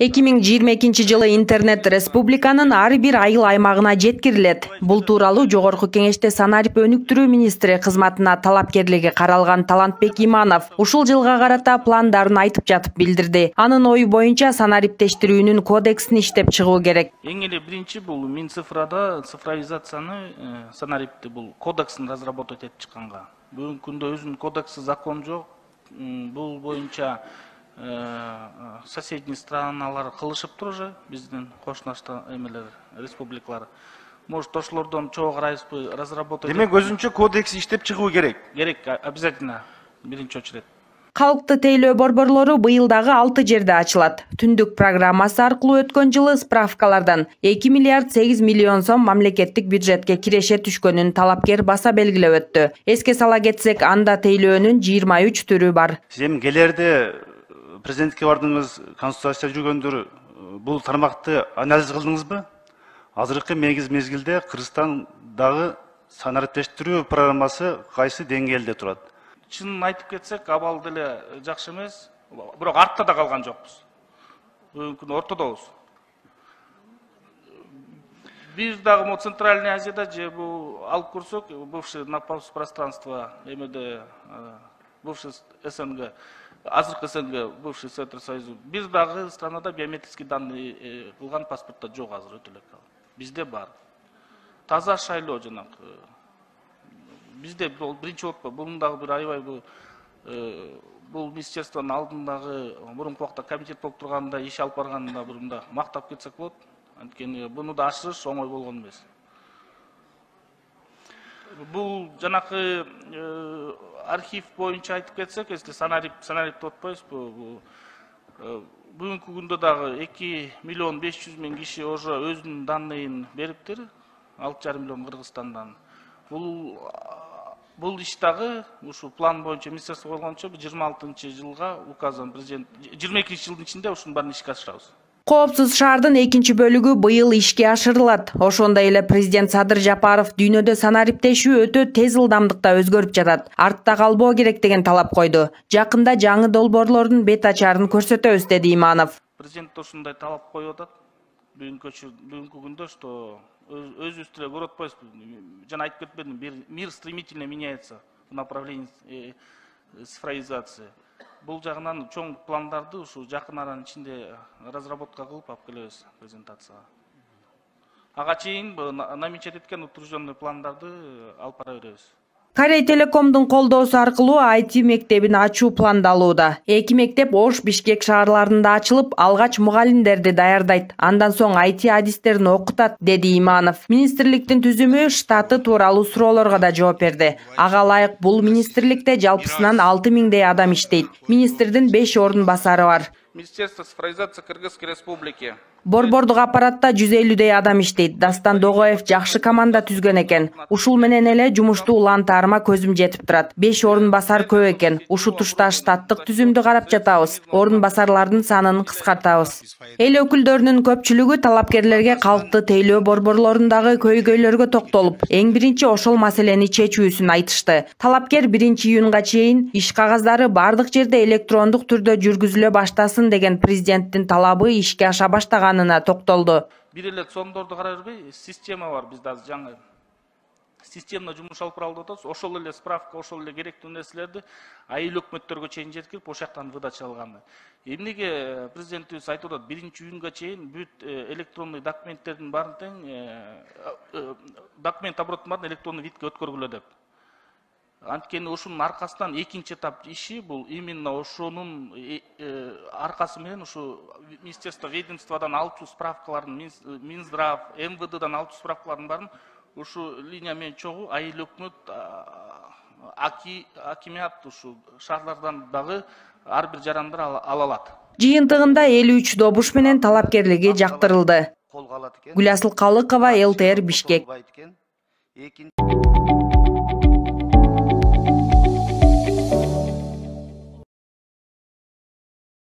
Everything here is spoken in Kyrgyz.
2022 интернет республиканын ар бир айыл аймагына жеткирилет. Бул тууралуу Жогорку Кеңеште санарип өнүктүрүү министри кызматына талапкерлиги каралган Талантбек Иманов ушул жылга карата пландарын айтып жатып билдирди. Анын ою боюнча санариптештирүүнүн кодексин иштеп чыгуу керек. Эң эле биринчи бул Минцифрада цифровизацияны санарипти бул кодексин разработать этип чыкканга. Бүгүнкү күндө өзүнүн кодекси, закон жок. Бул боюнча соседний страналар кылышып тур уже, биздин кошунаштар эмелер, республикалар. Может, ошолордон чогуу карайбызбы, разработать. Демек өзүнчө кодекс иштеп чыгуу керек. Керек, обязательно, биринчи очередь. Калкты тейлөө борборлору быйылдагы 6 жерде ачылат. Түндүк программасы аркылуу өткөн жылы справкалардан 2 миллиард 8 миллион сом мамлекеттик бюджетке киреше түшкөнүн талапкер баса белгилеп өттү. Эске сала кетсек, анда тейлөөнүн 23 түрү бар. Сиз келерде президентке бардыңыз, консультация жүргөндөр, бул тармакты анализ кылдыңызбы? Азыркы мезгилде Кыргызстандагы санариптештирүү программасы кайсы деңгээлде турат? Чынын айтып кетсек, абал деле жакшы эмес, бирок артта да калган жокпуз. Бүгүнкү күндө ортодобуз. Биз дагы Центральный Азияда же бул алып көрсөк, бывший на пространство эмеде бывший СНГ, азыркы СНГ, бывший Совет Союзу, биз дагы странада биометрический данные кылган паспортта жок азыр, өтө эле. Бизде бар. Таза шайлоо жанакы. Бизде биринчи болуп, бунун дагы бир аябай бул министерствонун алдындагы мурунку убакта комитет болуп турганда, иш алып барганда бурунда мактап кетсек болот. Анткени буну да ашырыш оңой болгон эмес. Бул жанакы архив боюнча айтып кетсек, если санарип деп атпайбызбы, бүгүнкү күндө дагы 2 миллион 500 миң киши уже өзүнүн данныйын бериптир, 6,5 миллион Кыргызстандан. Бул иш дагы ушу план боюнча министерство койгончо 26-жылга указан президент 22-жылдын ичинде ушунун баарын ишке ашырабыз. Коопсуз шаардын экинчи бөлүгү быйыл ишке ашырылат. Ошондой эле президент Садыр Жапаров дүйнөдө санариптешүү өтө тез ылдамдыкта өзгөрүп жатат. Артта калбоо керек деген талап койду. Жакында жаңы долбоорлордун бет ачарын көрсөтөбүз, деди Иманов. Президент ушундай талап коюп атат. Бүгүнкү күндө что өзүбүз деле көрүп атпайбызбы? Жана айтып кетпедим, мир стремительно меняется в направлении цифровизации. Бул жагынан чоң пландарды ушу жакын аранын ичинде разработка кылып алып келебиз презентацияга. Ага чейин намечать эткен утвержденный пландарды алып бара беребиз. Корей Телекомдун колдоосу аркылуу IT мектебин ачуу пландалууда. 2 мектеп Ош, Бишкек шаарларында ачылып, алгач мугалимдерди даярдайт. Андан соң IT адистерин окутат, деди Иманов. Министрликтин түзүмү штаты тууралуу суроолорго да жооп берди. Ага ылайык бул министрликте жалпысынан 6 миңдей адам иштейт. Министрдин 5 орун басары бар. Министерство цифровизации Кыргызской республики. Борбордук аппаратта 150дей адам иштейт. Дастан Догоев жакшы команда түзгөн экен. Ушул менен эле жумушту улантаарыма көзүм жетип турат. 5 орун басар көп экен. Ушу тушта штаттык түзүмдү карап жатабыз. Орун басарлардын санын кыскартабыз. Эл өкүлдөрүнүн көпчүлүгү талапкерлерге калкты тейлөө борборлорундагы көйгөйлөргө токтолуп, эң биринчи ошол маселени чечүүсүн айтышты. Талапкер 1-июнга чейин иш кагаздары бардык жерде электрондук түрдө жүргүзүлө баштасын деген президенттин талабы ишке аша баштаганына токтолду. Бир эле сондорду карай бербей, система бар бизде азыр жаңы. Системно жумуш алып баралып атабыз. Ошол эле справка, ошол эле керектүү нерселерди айыл өкмөттөргө чейин жеткирип, ошол жактан выдача алганы. Эмнеге президентибиз айтып атат, 1-июнга чейин бүт электронный документтердин баарын тең документ оборотун баарын электронный видке өткөргүлө деп. Анткени ушунун аркасынан экинчи этап иши бул именно ошонун аркасы менен ушу министерство ведомстводан алчу справкалардын, Минздрав, МВДдан алчу справкалардын баарын ушу линия менен чогуу айыл өкмөт, акимият ушу шаарлардан дагы ар бир жарандар ала алат. Жыйынтыгында 53 добуш менен талапкерлиги жактырылды. Гүласыл Калыкова, ЛТР, Бишкек.